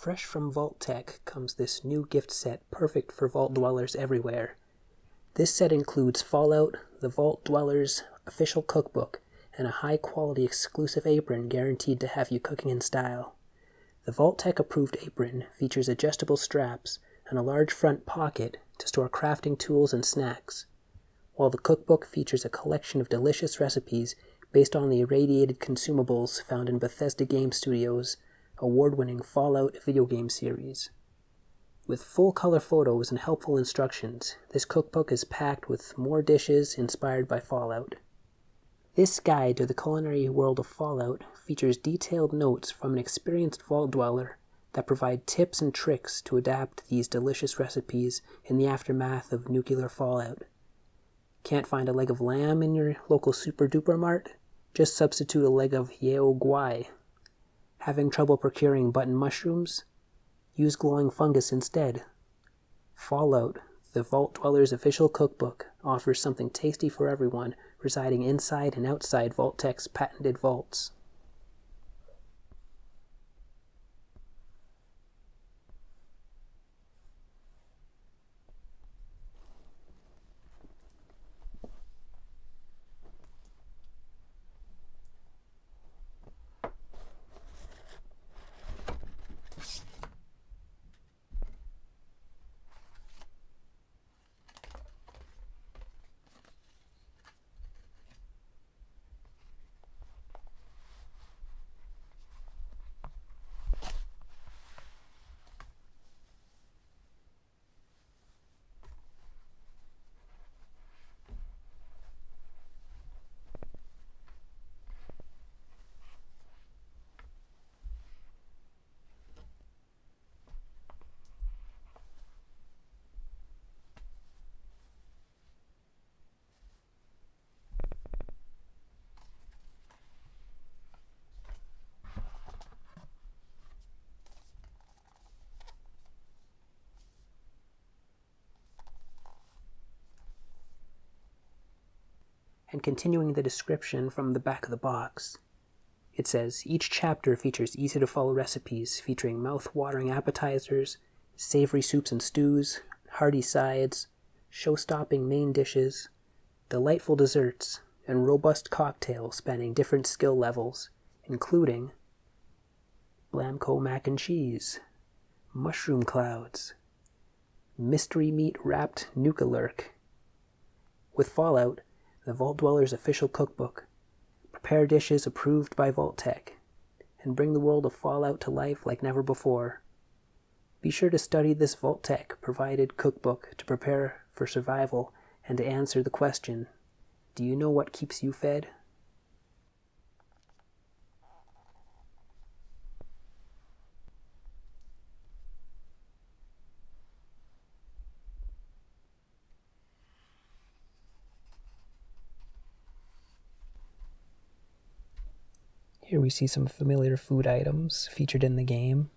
Fresh from Vault Tech comes this new gift set perfect for Vault Dwellers everywhere. This set includes Fallout, the Vault Dwellers official cookbook, and a high-quality exclusive apron guaranteed to have you cooking in style. The Vault Tech approved apron features adjustable straps and a large front pocket to store crafting tools and snacks, while the cookbook features a collection of delicious recipes based on the irradiated consumables found in Bethesda Game Studios' award-winning Fallout video game series. With full-color photos and helpful instructions, this cookbook is packed with more dishes inspired by Fallout. This guide to the culinary world of Fallout features detailed notes from an experienced Vault Dweller that provide tips and tricks to adapt these delicious recipes in the aftermath of nuclear fallout. Can't find a leg of lamb in your local Super Duper Mart? Just substitute a leg of Yeo Guai. Having trouble procuring button mushrooms? Use glowing fungus instead. Fallout, the Vault Dweller's official cookbook, offers something tasty for everyone residing inside and outside Vault Tech's patented vaults. And continuing the description from the back of the box, it says, each chapter features easy-to-follow recipes featuring mouth-watering appetizers, savory soups and stews, hearty sides, show-stopping main dishes, delightful desserts, and robust cocktails spanning different skill levels, including Blamco mac and cheese, mushroom clouds, mystery meat wrapped nuka-lurk. With Fallout, the Vault Dweller's official cookbook, prepare dishes approved by Vault Tech, and bring the world of Fallout to life like never before. Be sure to study this Vault Tech provided cookbook to prepare for survival and to answer the question, do you know what keeps you fed? Here we see some familiar food items featured in the game,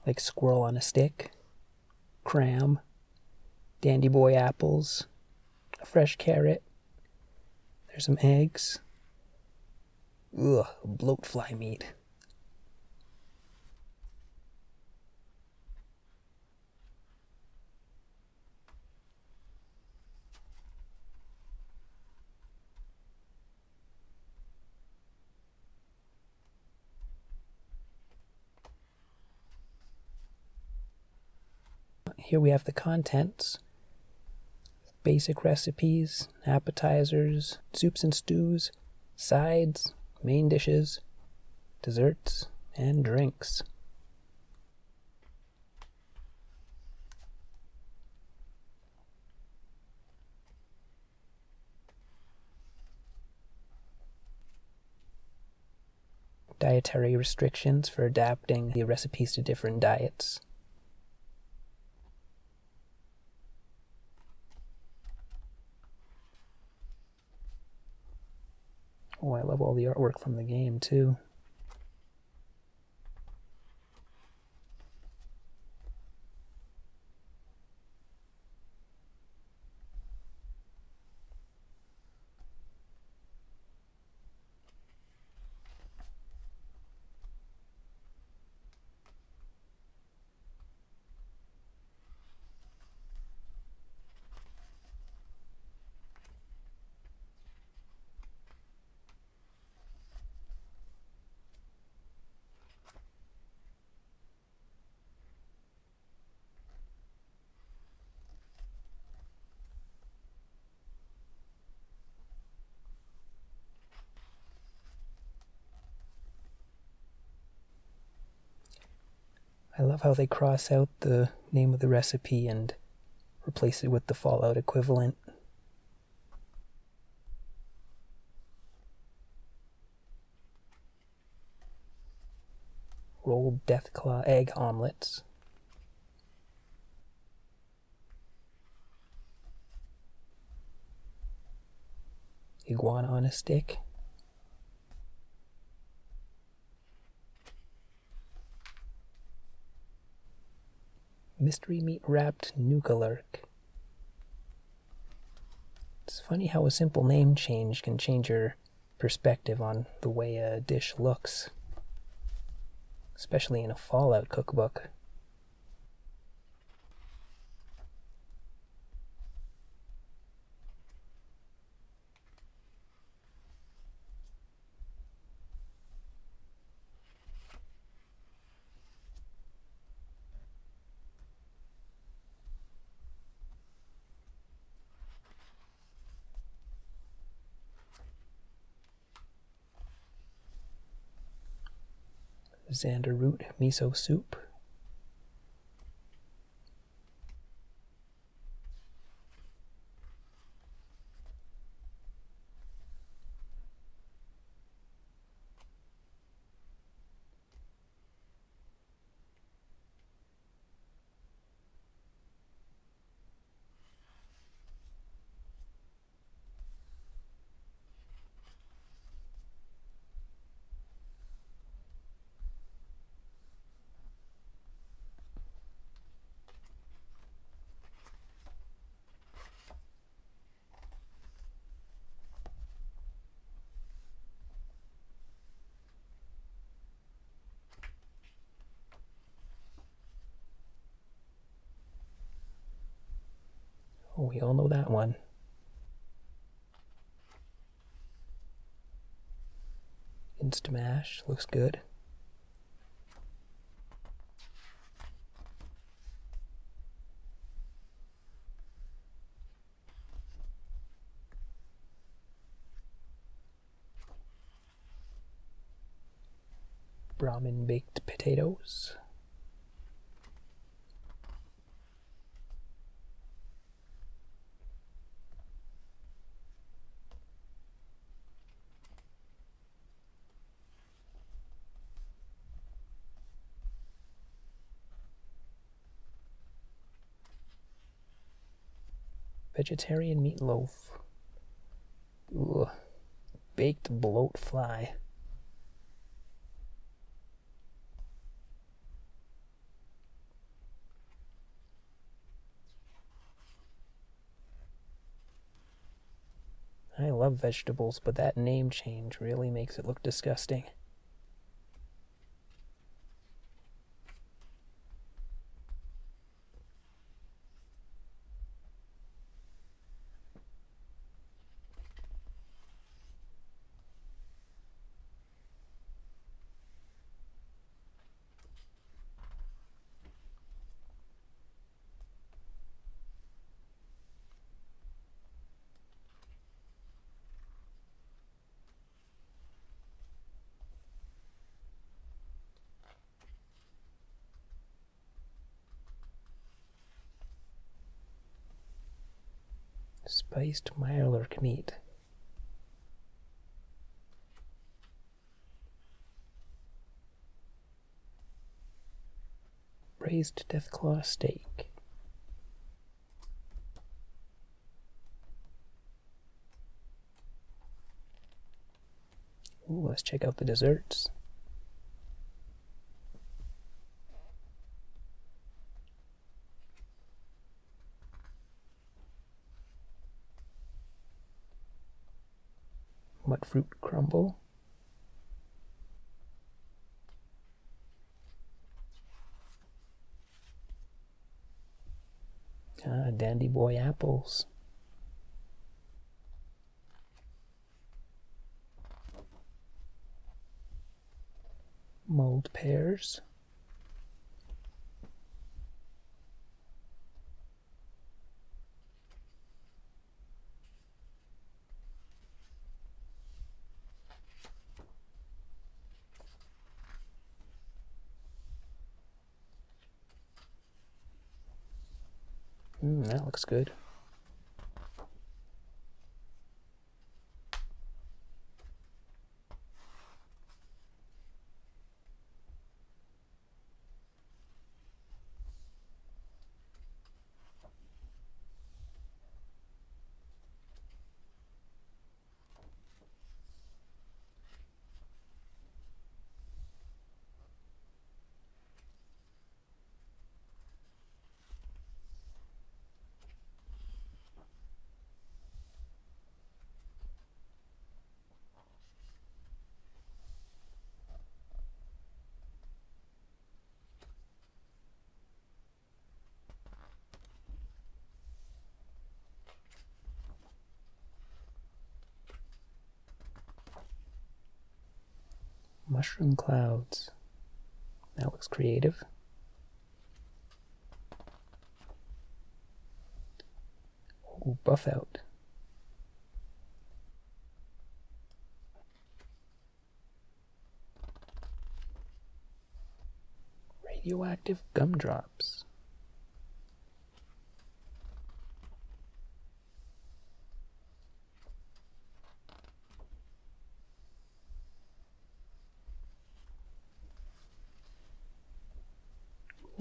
like squirrel on a stick, cram, dandy boy apples, a fresh carrot, there's some eggs, bloatfly meat. Here we have the contents, basic recipes, appetizers, soups and stews, sides, main dishes, desserts, and drinks. Dietary restrictions for adapting the recipes to different diets. Oh, I love all the artwork from the game, too. I love how they cross out the name of the recipe and replace it with the Fallout equivalent. Rolled Deathclaw egg omelets. Iguana on a stick. Mystery meat wrapped Nuka-Lurk. It's funny how a simple name change can change your perspective on the way a dish looks, especially in a Fallout cookbook. Xander root miso soup. Oh, we all know that one. Instamash looks good. Brahmin baked potatoes. Vegetarian meatloaf. Ooh, baked bloat fly. I love vegetables, but that name change really makes it look disgusting. Spiced Mirelurk meat. Braised Deathclaw steak. Ooh, let's check out the desserts. Mudfruit crumble. Dandy Boy apples. Mulled pears. That looks good. Mushroom clouds. That looks creative. Ooh, buff out. Radioactive gumdrops.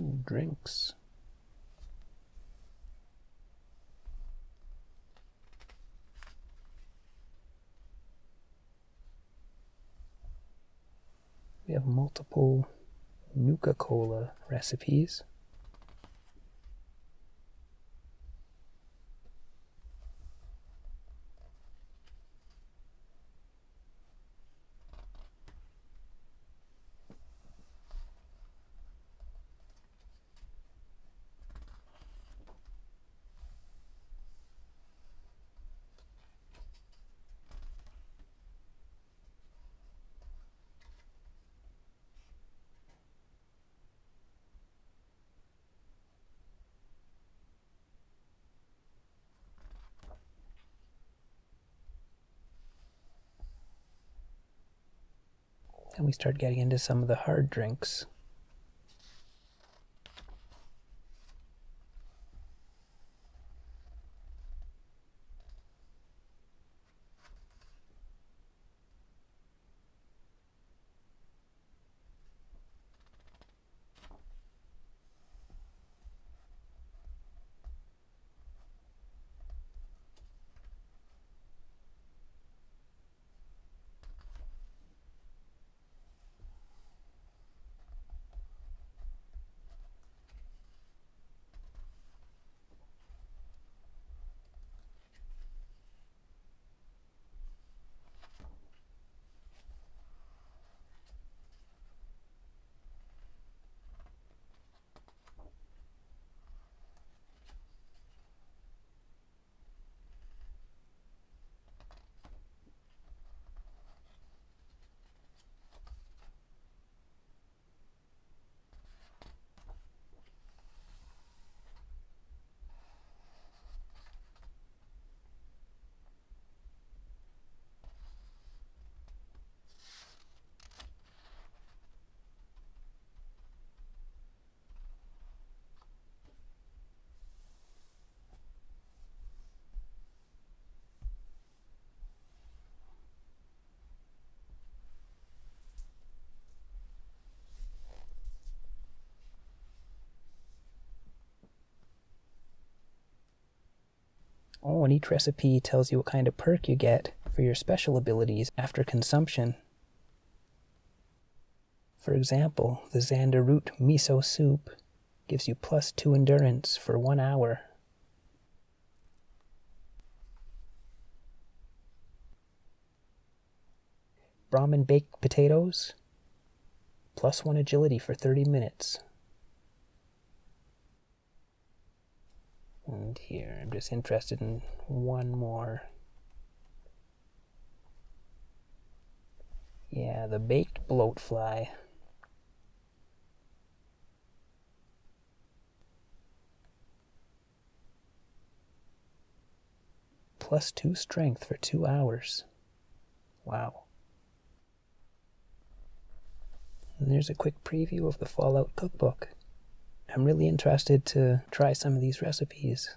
Ooh, drinks. We have multiple Nuka-Cola recipes. And we start getting into some of the hard drinks. Oh, and each recipe tells you what kind of perk you get for your special abilities after consumption. For example, the Xander Root Miso Soup gives you +2 endurance for 1 hour. Brahmin baked potatoes, +1 agility for 30 minutes. And here, I'm just interested in one more. Yeah, the baked bloatfly. +2 strength for 2 hours. Wow. And there's a quick preview of the Fallout cookbook. I'm really interested to try some of these recipes.